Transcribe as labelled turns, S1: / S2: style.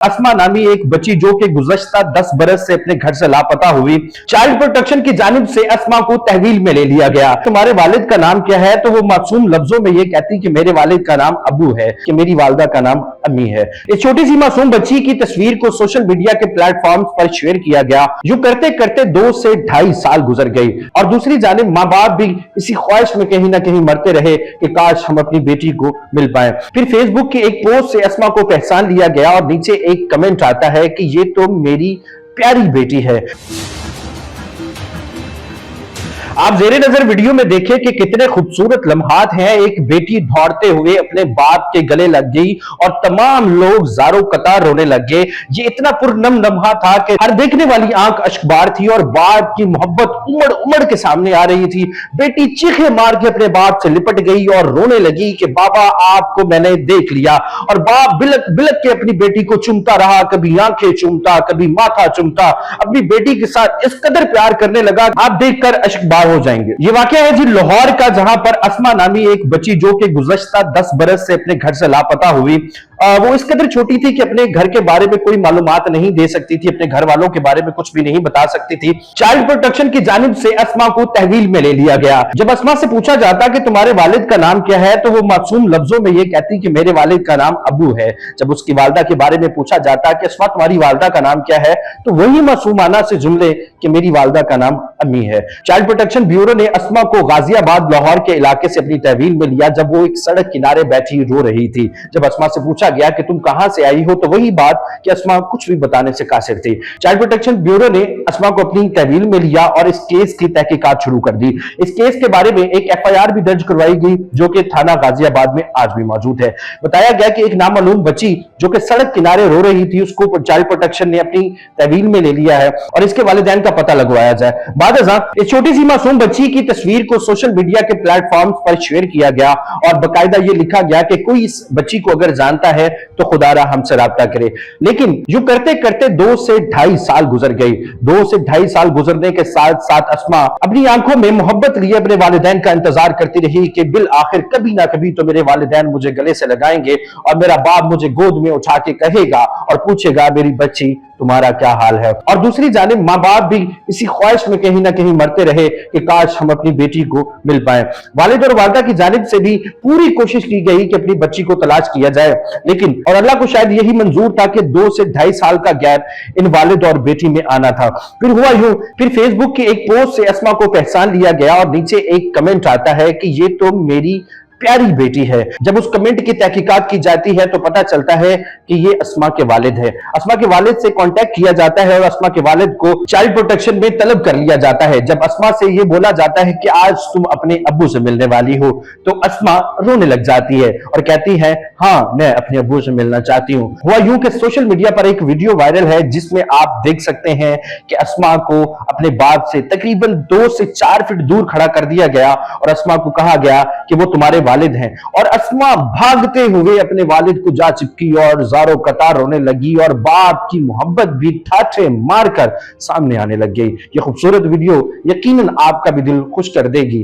S1: अस्मा नामी एक बच्ची जो कि गुज़श्ता 10 बरस से अपने घर से लापता हुई, चाइल्ड प्रोटेक्शन की जानिब से अस्मा को तहवील में ले लिया गया। तुम्हारे वालिद का नाम क्या है? तो वो मासूम लफ्जों में ये कहती कि मेरे वालिद का नाम अबू है, कि मेरी वालदा का नाम अम्मी है। इस छोटी सी मासूम बच्ची की तस्वीर को सोशल मीडिया के प्लेटफॉर्म पर शेयर किया गया। यूं करते करते 2 से 2.5 साल गुजर गई और दूसरी जानिब माँ बाप भी इसी ख्वाहिश में कहीं ना कहीं मरते रहे कि काश हम अपनी बेटी को मिल पाए। फिर फेसबुक के एक पोस्ट से अस्मा को पहचान लिया गया और नीचे एक कमेंट आता है कि ये तो मेरी प्यारी बेटी है। आप जेरे नजर वीडियो में देखें कि कितने खूबसूरत लम्हात हैं। एक बेटी दौड़ते हुए अपने बाप के गले लग गई और तमाम लोग ज़ारो कतार रोने लग गए। ये इतना पुरनम लम्हा था कि हर देखने वाली आंख अश्कबार थी और बाप की मोहब्बत उमड़ उमड़ के सामने आ रही थी। बेटी चीखे मार के अपने बाप से लिपट गई और रोने लगी कि बाबा आपको मैंने देख लिया। और बाप बिलक बिलक के अपनी बेटी को चूमता रहा, कभी आंखें चूमता, कभी माथा चूमता, अपनी बेटी के साथ इस कदर प्यार करने लगा आप देखकर अश्कबार हो जाएंगे। ये वाकया है जी लाहौर का, जहां पर अस्मा नामी एक बच्ची जो कि गुज़श्ता 10 बरस से अपने घर से लापता हुई, वो इस कदर छोटी थी कि अपने घर के बारे में कोई मालूमात नहीं दे सकती थी, अपने घर वालों के बारे में कुछ भी नहीं बता सकती थी। चाइल्ड प्रोटेक्शन की जानिब से अस्मा को तहवील में ले लिया गया। जब अस्मा से पूछा जाता कि तुम्हारे वालिद का नाम क्या है, तो वो मासूम लफ्जों में ये कहती कि मेरे वालिद का नाम अबू है। जब उसकी वालदा के बारे में पूछा जाता कि अस्मा तुम्हारी वालदा का नाम क्या है, तो वही मासूमाना से जुमले कि मेरी वालदा का नाम अम्मी है। चाइल्ड प्रोटेक्शन ब्यूरो ने अस्मा को गाजियाबाद लाहौर के इलाके से अपनी तहवील में लिया जब वो एक सड़क किनारे बैठी रो रही थी। जब अस्मा से पूछा गया कि तुम कहां से आई हो, तो वही बात कि अस्मा कुछ भी बताने से कासिर थी। चाइल्ड प्रोटेक्शन ब्यूरो ने अस्मा को अपनी तहवील में लिया और इस केस की तहकीकात शुरू कर दी। इस केस के बारे में एक एफआईआर भी दर्ज करवाई गई जो कि थाना गाजियाबाद में आज भी मौजूद है। बताया गया कि एक नामालूम बच्ची जो कि सड़क किनारे रो रही थी, उसको चाइल्ड प्रोटेक्शन ने अपनी तहवील में ले लिया है और इसके वालिदैन का पता लगवाया जाए। बादशाह इस छोटी सी मासूम बच्ची की तस्वीर को सोशल मीडिया के प्लेटफॉर्म पर शेयर किया गया और बाकायदा ये लिखा गया कि कोई इस बच्ची को अगर जानता है तो खुदारा हमसे राब्ता करे। लेकिन यूं करते करते 2 से 2.5 साल गुजर गई। 2 से 2.5 साल गुजरने के साथ साथ अस्मा अपनी आंखों में मोहब्बत लिए अपने वालिदैन का इंतजार करती रही कि बिल आखिर कभी ना कभी तो मेरे वालिदैन मुझे गले से लगाएंगे और मेरा बाप मुझे गोद में उठा के कहेगा और पूछेगा मेरी बच्ची तुम्हारा क्या हाल है। और दूसरी जानिब माँ बाप भी इसी ख्वाहिश में कहीं ना कहीं मरते रहे कि काश हम अपनी बेटी को मिल पाए। वालिद और वालदा की जानिब से भी पूरी कोशिश की गई कि अपनी बच्ची को तलाश किया जाए, लेकिन और अल्लाह को शायद यही मंजूर था कि 2 से 2.5 साल का गैप इन वालिद और बेटी में आना था। फिर हुआ यूं, फिर फेसबुक के एक पोस्ट से अस्मा को पहचान लिया गया और नीचे एक कमेंट आता है कि ये तो मेरी प्यारी बेटी है। जब उस कमेंट की तहकीकात की जाती है तो पता चलता है कि ये अस्मा के वालिद है। अस्मा के वालिद से कांटेक्ट किया जाता है और अस्मा के वालिद को चाइल्ड प्रोटेक्शन में तलब कर लिया जाता है। जब अस्मा से ये बोला जाता है कि आज तुम अपने अब्बू से मिलने वाली हो, तो अस्मा रोने लग जाती है और कहती है हाँ मैं अपने अब्बू से मिलना चाहती हूँ। हुआ यूं कि सोशल मीडिया पर एक वीडियो वायरल है जिसमें आप देख सकते हैं कि अस्मा को अपने बाप से तकरीबन 2 से 4 फीट दूर खड़ा कर दिया गया और अस्मा को कहा गया कि वो तुम्हारे वालिद हैं। और अस्मा भागते हुए अपने वालिद को जा चिपकी और ज़ारो कतार रोने लगी और बाप की मोहब्बत भी ठाठे मारकर सामने आने लग गई। ये खूबसूरत वीडियो यकीनन आपका भी दिल खुश कर देगी।